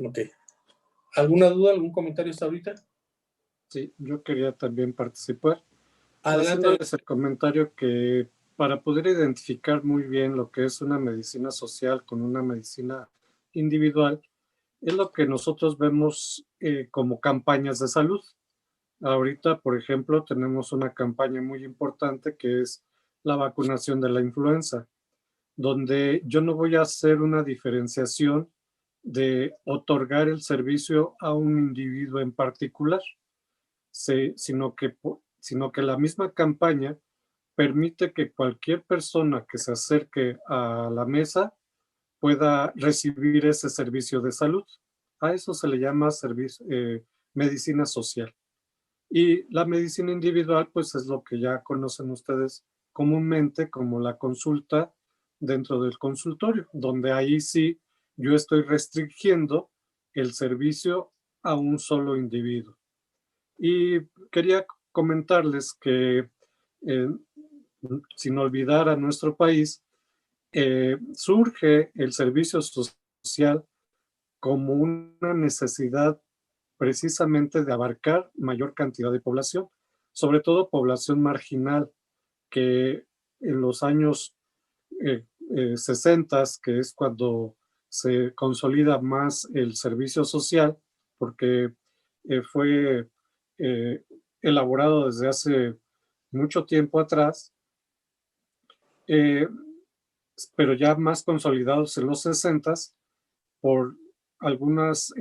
Ok. ¿Alguna duda, algún comentario hasta ahorita? Sí, yo quería también participar. Adelante. Haciéndoles el comentario que para poder identificar muy bien lo que es una medicina social con una medicina individual, es lo que nosotros vemos como campañas de salud. Ahorita, por ejemplo, tenemos una campaña muy importante que es la vacunación de la influenza, donde yo no voy a hacer una diferenciación de otorgar el servicio a un individuo en particular, sino que la misma campaña permite que cualquier persona que se acerque a la mesa pueda recibir ese servicio de salud. A eso se le llama medicina social. Y la medicina individual, pues es lo que ya conocen ustedes comúnmente como la consulta dentro del consultorio, donde ahí sí yo estoy restringiendo el servicio a un solo individuo. Y quería comentarles que, sin olvidar a nuestro país, surge el servicio social como una necesidad precisamente de abarcar mayor cantidad de población, sobre todo población marginal, que en los años 60, que es cuando se consolida más el servicio social, porque fue elaborado desde hace mucho tiempo atrás, pero ya más consolidados en los 60 por algunas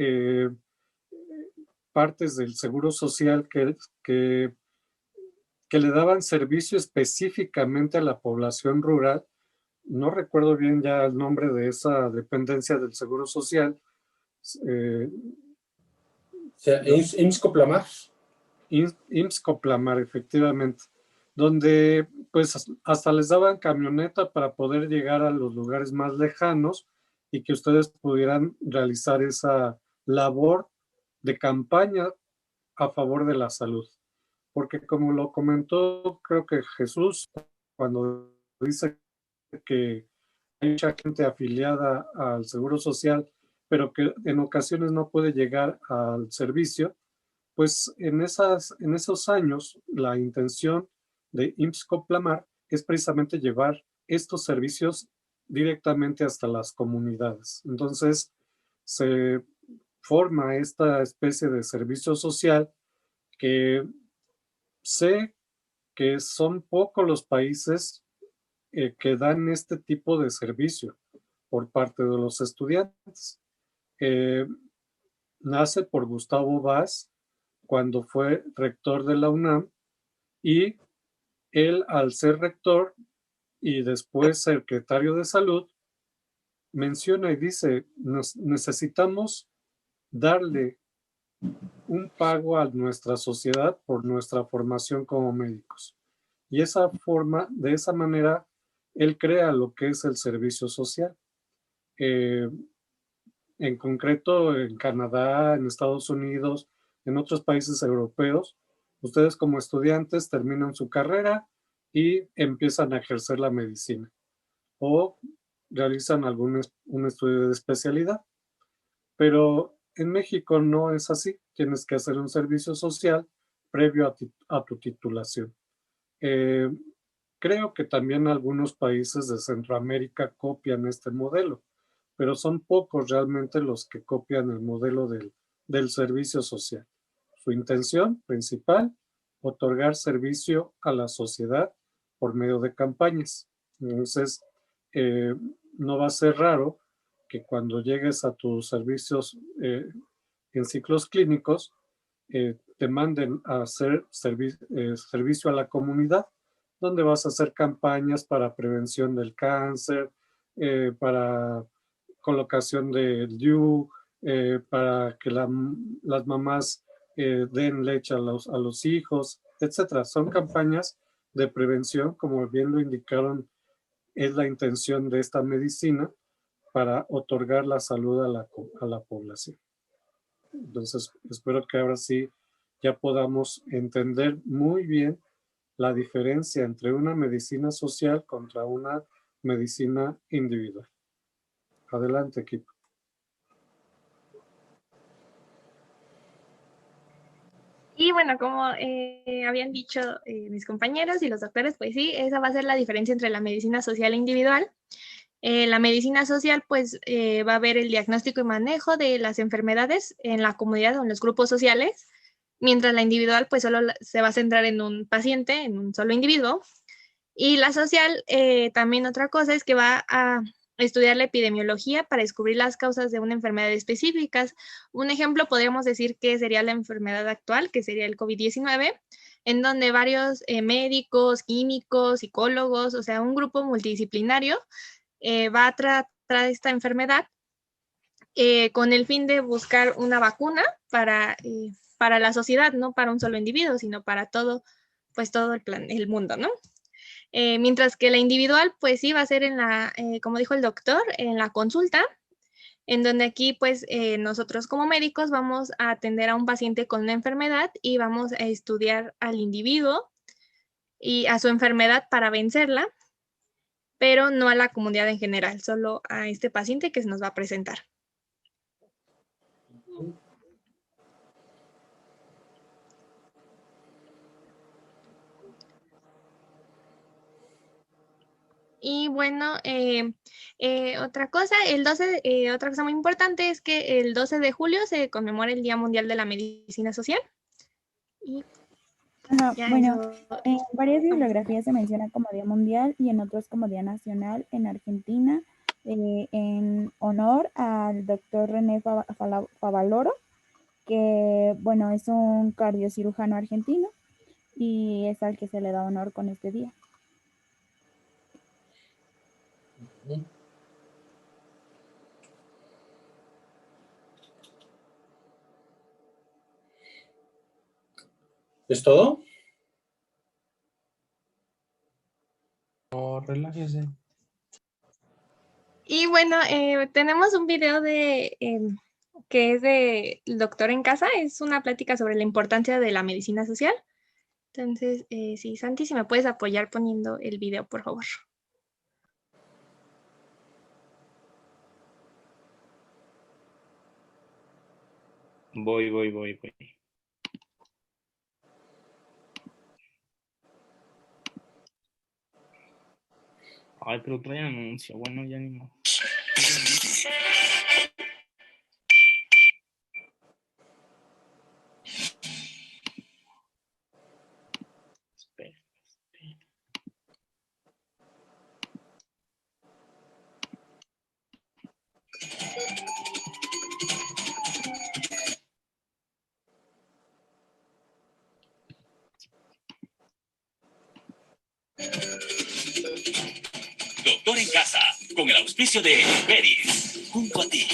partes del Seguro Social que le daban servicio específicamente a la población rural. No recuerdo bien ya el nombre de esa dependencia del Seguro Social. IMSS Coplamar. IMSS Coplamar, efectivamente, donde pues hasta les daban camioneta para poder llegar a los lugares más lejanos y que ustedes pudieran realizar esa labor de campaña a favor de la salud. Porque como lo comentó, creo que Jesús, cuando dice que hay mucha gente afiliada al Seguro Social, pero que en ocasiones no puede llegar al servicio, pues en esos años la intención de IMSS Coplamar es precisamente llevar estos servicios directamente hasta las comunidades. Entonces se forma esta especie de servicio social que sé que son pocos los países que dan este tipo de servicio por parte de los estudiantes. Nace por Gustavo Vaz cuando fue rector de la UNAM, y él, al ser rector y después secretario de Salud, menciona y dice, necesitamos darle un pago a nuestra sociedad por nuestra formación como médicos. Y de esa manera, él crea lo que es el servicio social. En concreto, en Canadá, en Estados Unidos, en otros países europeos, ustedes como estudiantes terminan su carrera y empiezan a ejercer la medicina o realizan un estudio de especialidad. Pero en México no es así. Tienes que hacer un servicio social previo a tu titulación. Creo que también algunos países de Centroamérica copian este modelo, pero son pocos realmente los que copian el modelo del servicio social. Su intención principal, otorgar servicio a la sociedad por medio de campañas. Entonces, no va a ser raro que cuando llegues a tus servicios en ciclos clínicos, te manden a hacer servicio a la comunidad, donde vas a hacer campañas para prevención del cáncer, para colocación del DIU, para que las mamás den leche a los hijos, etc. Son campañas de prevención, como bien lo indicaron, es la intención de esta medicina para otorgar la salud a la población. Entonces, espero que ahora sí ya podamos entender muy bien la diferencia entre una medicina social contra una medicina individual. Adelante, equipo. Y bueno, como habían dicho mis compañeros y los doctores, pues sí, esa va a ser la diferencia entre la medicina social e individual. La medicina social, pues, va a ver el diagnóstico y manejo de las enfermedades en la comunidad o en los grupos sociales, mientras la individual, pues, solo se va a centrar en un paciente, en un solo individuo. Y la social, también otra cosa es que va a estudiar la epidemiología para descubrir las causas de una enfermedad específicas. Un ejemplo podríamos decir que sería la enfermedad actual, que sería el COVID-19, en donde varios médicos, químicos, psicólogos, o sea, un grupo multidisciplinario va a tratar esta enfermedad con el fin de buscar una vacuna para la sociedad, no para un solo individuo, sino para todo, pues todo el mundo, ¿no? Mientras que la individual, pues sí, va a ser como dijo el doctor, en la consulta, en donde aquí, pues, nosotros como médicos vamos a atender a un paciente con una enfermedad y vamos a estudiar al individuo y a su enfermedad para vencerla, pero no a la comunidad en general, solo a este paciente que se nos va a presentar. Y bueno, otra cosa, otra cosa muy importante es que el 12 de julio se conmemora el Día Mundial de la Medicina Social. Y Bueno, en varias bibliografías se menciona como Día Mundial y en otros como Día Nacional en Argentina, en honor al doctor René Favaloro, que bueno, es un cardiocirujano argentino y es al que se le da honor con este día. ¿Es todo? No, relájese. Y bueno, tenemos un video que es de Doctor en Casa, es una plática sobre la importancia de la medicina social. Entonces, sí, Santi, si me puedes apoyar poniendo el video, por favor. Voy. Ay, pero trae anuncio. Bueno, ya ni modo. Espera. Doctor en Casa, con el auspicio de Beris, junto a ti.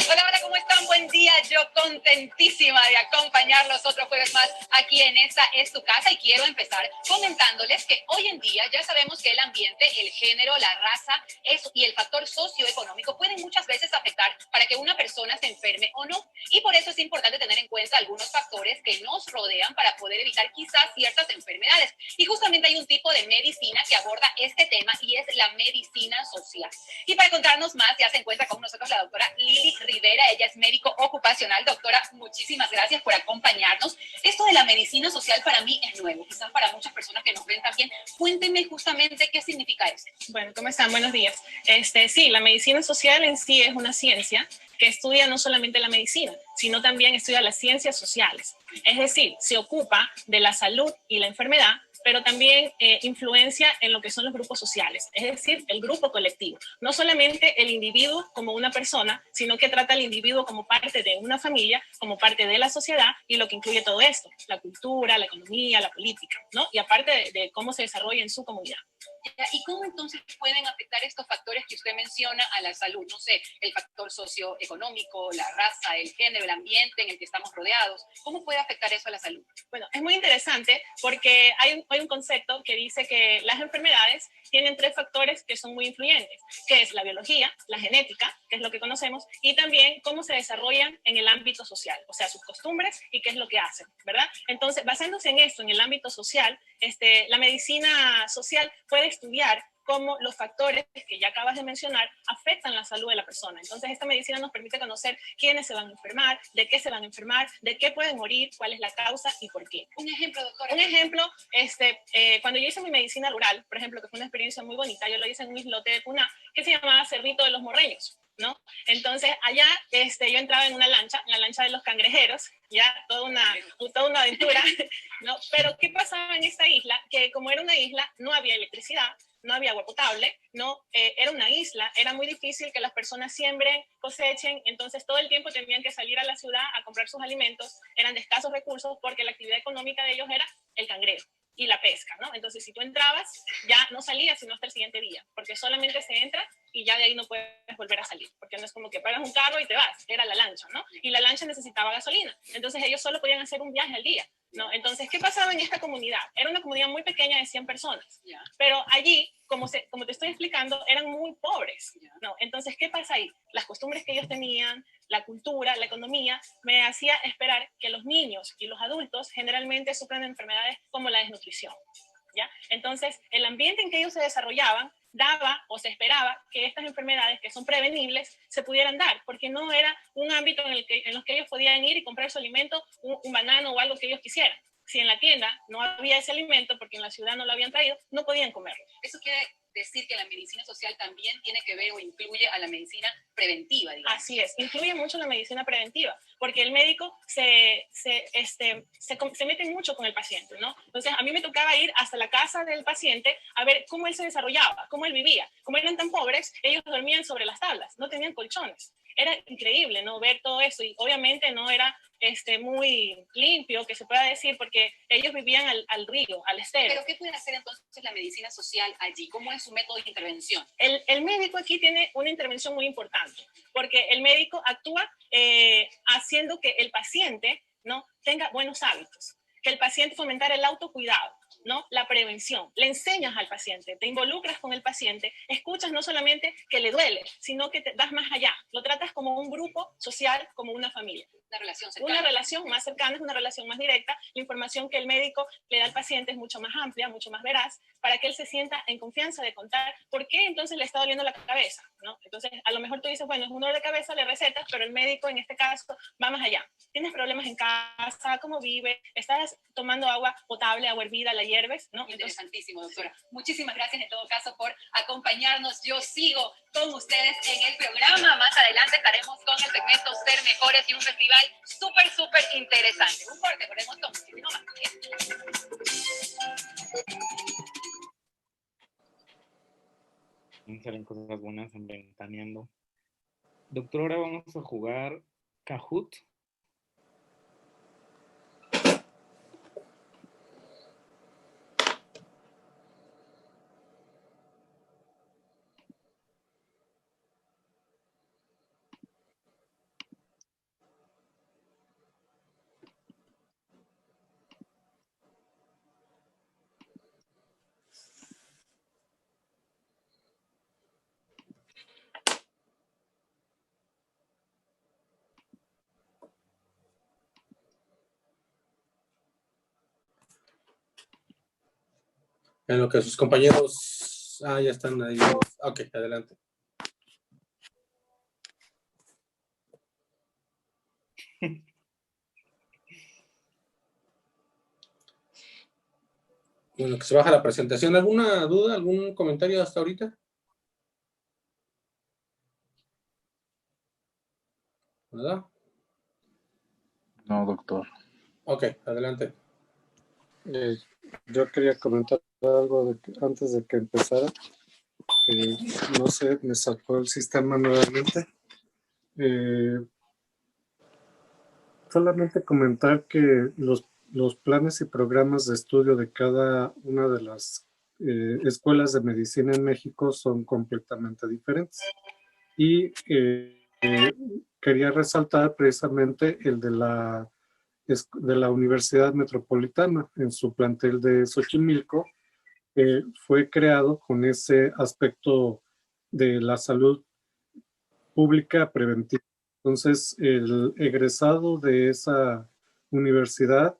Hola, ¿cómo están? Buen día. Yo contentísima de acompañarlos otro jueves más aquí en Esta es tu casa y quiero empezar comentándoles que hoy en día ya sabemos que el ambiente, el género, la raza y el factor socioeconómico pueden muchas veces afectar para que una persona se enferme o no. Y por eso es importante tener en cuenta algunos factores que nos rodean para poder evitar quizás ciertas enfermedades. Y justamente hay un tipo de medicina que aborda este tema y es la medicina social. Y para contarnos más ya se encuentra con nosotros la doctora Lili Rivera. Ella es médico ocupacional. Doctora, muchísimas gracias por acompañarnos. Esto de la medicina social para mí es nuevo, quizás para muchas personas que nos ven también. Cuéntenme justamente qué significa esto. Bueno, ¿cómo están? Buenos días. Sí, la medicina social en sí es una ciencia que estudia no solamente la medicina, sino también estudia las ciencias sociales. Es decir, se ocupa de la salud y la enfermedad, pero también influencia en lo que son los grupos sociales, es decir, el grupo colectivo. No solamente el individuo como una persona, sino que trata al individuo como parte de una familia, como parte de la sociedad y lo que incluye todo esto, la cultura, la economía, la política, ¿no? Y aparte de cómo se desarrolla en su comunidad. ¿Y cómo entonces pueden afectar estos factores que usted menciona a la salud? No sé, el factor socioeconómico, la raza, el género, el ambiente en el que estamos rodeados. ¿Cómo puede afectar eso a la salud? Bueno, es muy interesante porque hay un concepto que dice que las enfermedades tienen 3 factores que son muy influyentes, que es la biología, la genética, que es lo que conocemos, y también cómo se desarrollan en el ámbito social, o sea, sus costumbres y qué es lo que hacen, ¿verdad? Entonces, basándose en esto, en el ámbito social, la medicina social puede estudiar cómo los factores que ya acabas de mencionar afectan la salud de la persona. Entonces, esta medicina nos permite conocer quiénes se van a enfermar, de qué se van a enfermar, de qué pueden morir, cuál es la causa y por qué. Un ejemplo, doctora. Un ejemplo, cuando yo hice mi medicina rural, por ejemplo, que fue una experiencia muy bonita, yo lo hice en un islote de Puná, que se llamaba Cerrito de los Morreños, ¿no? Entonces, allá yo entraba en una lancha, en la lancha de los cangrejeros, ya toda una aventura, ¿no? Pero, ¿qué pasaba en esta isla? Que como era una isla, no había electricidad, no había agua potable, no, era una isla, era muy difícil que las personas siembren, cosechen, entonces todo el tiempo tenían que salir a la ciudad a comprar sus alimentos, eran de escasos recursos porque la actividad económica de ellos era el cangrejo y la pesca, ¿no? Entonces, si tú entrabas, ya no salías sino hasta el siguiente día, porque solamente se entra y ya de ahí no puedes volver a salir, porque no es como que pagas un carro y te vas, era la lancha, ¿no? Y la lancha necesitaba gasolina, entonces ellos solo podían hacer un viaje al día, ¿no? Entonces, ¿qué pasaba en esta comunidad? Era una comunidad muy pequeña de 100 personas, pero allí, como te estoy explicando, eran muy pobres, ¿no? Entonces, ¿qué pasa ahí? Las costumbres que ellos tenían, la cultura, la economía, me hacía esperar que los niños y los adultos generalmente sufran de enfermedades como la desnutrición, ¿ya? Entonces, el ambiente en que ellos se desarrollaban daba o se esperaba que estas enfermedades que son prevenibles se pudieran dar, porque no era un ámbito en los que ellos podían ir y comprar su alimento, un banano o algo que ellos quisieran. Si en la tienda no había ese alimento, porque en la ciudad no lo habían traído, no podían comerlo. Eso quiere decir que la medicina social también tiene que ver o incluye a la medicina preventiva, digamos. Así es, incluye mucho la medicina preventiva, porque el médico se mete mucho con el paciente, ¿no? Entonces, a mí me tocaba ir hasta la casa del paciente a ver cómo él se desarrollaba, cómo él vivía. Como eran tan pobres, ellos dormían sobre las tablas, no tenían colchones. Era increíble, ¿no? Ver todo eso, y obviamente no era muy limpio, que se pueda decir, porque ellos vivían al río, al estero. ¿Pero qué puede hacer entonces la medicina social allí? ¿Cómo es su método de intervención? El médico aquí tiene una intervención muy importante, porque el médico actúa haciendo que el paciente, ¿no?, tenga buenos hábitos, que el paciente fomentara el autocuidado, ¿no? La prevención. Le enseñas al paciente, te involucras con el paciente, escuchas no solamente que le duele, sino que te vas más allá. Lo tratas como un grupo social, como una familia. Una relación cercana. Una relación más cercana, es una relación más directa. La información que el médico le da al paciente es mucho más amplia, mucho más veraz, para que él se sienta en confianza de contar por qué entonces le está doliendo la cabeza, ¿no? Entonces, a lo mejor tú dices, bueno, es un dolor de cabeza, le recetas, pero el médico en este caso va más allá. ¿Tienes problemas en casa? ¿Cómo vives? ¿Estás tomando agua potable, agua hervida, la hierves? ¿No? Interesantísimo, doctora. Muchísimas gracias en todo caso por acompañarnos. Yo sigo con ustedes en el programa. Más adelante estaremos con el segmento Ser Mejores y un festival súper interesante. Un corte, volvemos con muchísimo más. Salen cosas buenas en Ventaneando. Doctor, ahora vamos a jugar Kahoot. En lo que sus compañeros... ya están ahí. Ok, adelante. Bueno, que se baja la presentación. ¿Alguna duda, algún comentario hasta ahorita? ¿Nada? No, doctor. Ok, adelante. Yo quería comentar algo antes de que empezara. No sé, me sacó el sistema nuevamente. Solamente comentar que los planes y programas de estudio de cada una de las escuelas de medicina en México son completamente diferentes. Y quería resaltar precisamente el de la Universidad Metropolitana en su plantel de Xochimilco. Fue creado con ese aspecto de la salud pública preventiva. Entonces, el egresado de esa universidad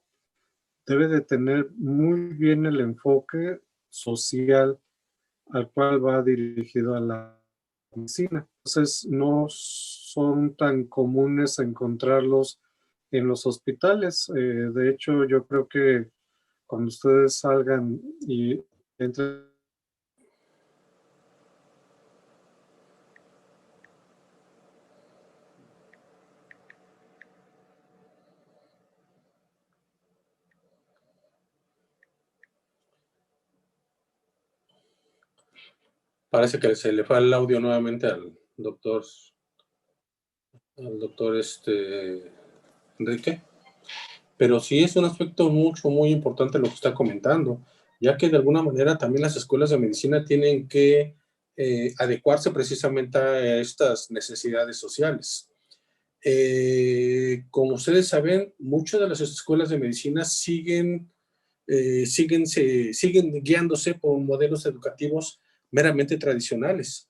debe de tener muy bien el enfoque social al cual va dirigido a la medicina. Entonces, no son tan comunes encontrarlos en los hospitales. De hecho, yo creo que cuando ustedes salgan y entren Parece que se le fue el audio nuevamente al doctor Enrique. Pero sí es un aspecto muy importante lo que está comentando, ya que de alguna manera también las escuelas de medicina tienen que adecuarse precisamente a estas necesidades sociales. Como ustedes saben, muchas de las escuelas de medicina siguen guiándose por modelos educativos meramente tradicionales,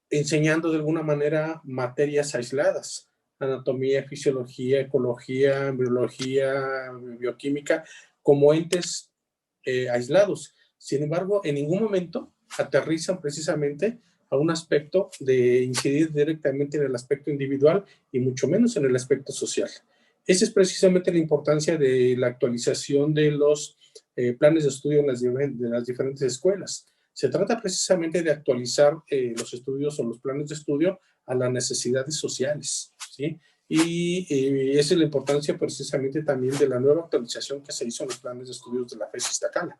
enseñando de alguna manera materias aisladas, anatomía, fisiología, ecología, embriología, bioquímica, como entes aislados. Sin embargo, en ningún momento aterrizan precisamente a un aspecto de incidir directamente en el aspecto individual y mucho menos en el aspecto social. Esa es precisamente la importancia de la actualización de los planes de estudio de las diferentes escuelas. Se trata precisamente de actualizar los estudios o los planes de estudio a las necesidades sociales, ¿sí? Y esa es la importancia precisamente también de la nueva actualización que se hizo en los planes de estudios de la FES Iztacala,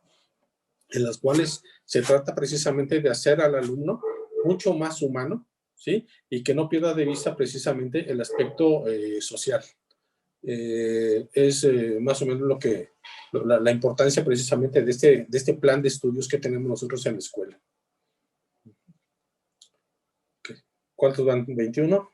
en las cuales se trata precisamente de hacer al alumno mucho más humano, ¿sí? Y que no pierda de vista precisamente el aspecto social. Es más o menos la importancia precisamente de este plan de estudios que tenemos nosotros en la escuela. Okay. ¿Cuántos van? ¿21?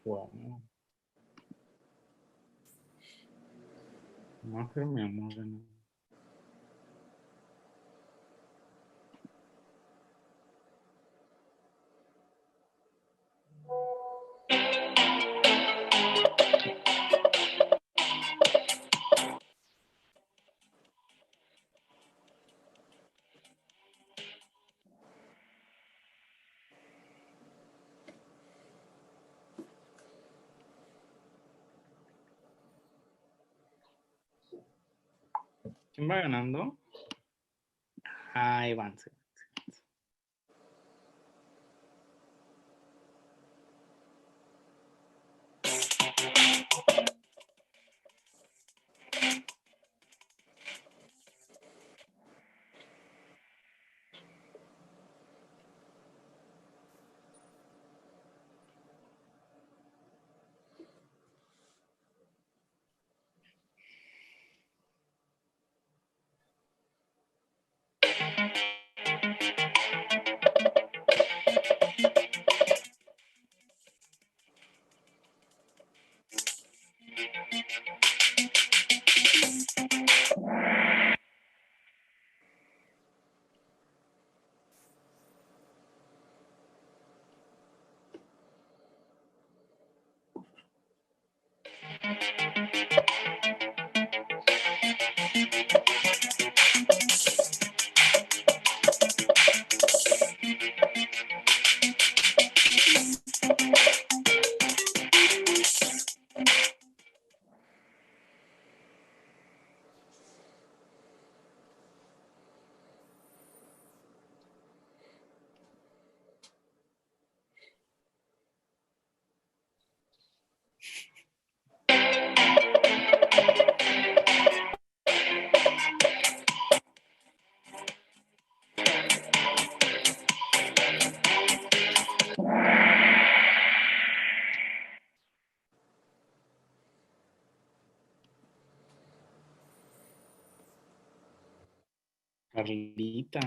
Wow. No, pero mi amor, no. ¿Quién va ganando? Ahí van. Carlita.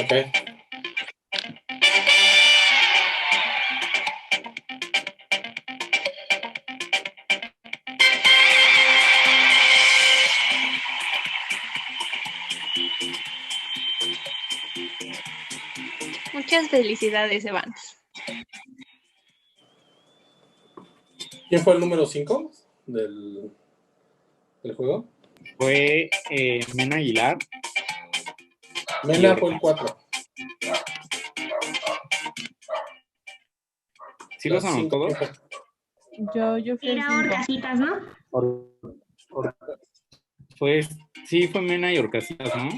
Ok. Muchas felicidades, Evans. ¿Quién fue el número 5 del juego? Fue Mena Aguilar. Mena fue el 4. ¿Sí los anotó todos? Yo fui el Era cinco. Orcasitas, ¿no? Pues sí, fue Mena y Orcasitas, ¿no?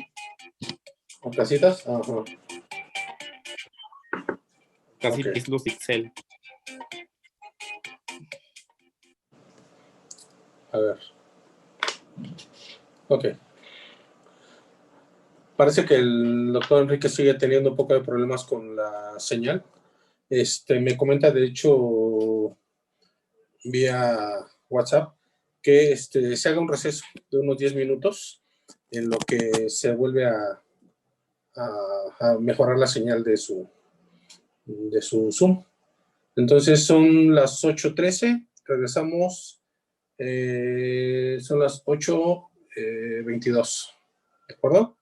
¿Orcasitas? Ajá. Casi Ok. es los Excel. A ver. Ok. Parece que el doctor Enrique sigue teniendo un poco de problemas con la señal. Me comenta, de hecho, vía WhatsApp, que se haga un receso de unos 10 minutos en lo que se vuelve a mejorar la señal de su Zoom. Entonces son las 8:13, regresamos, son las 8:22, ¿de acuerdo?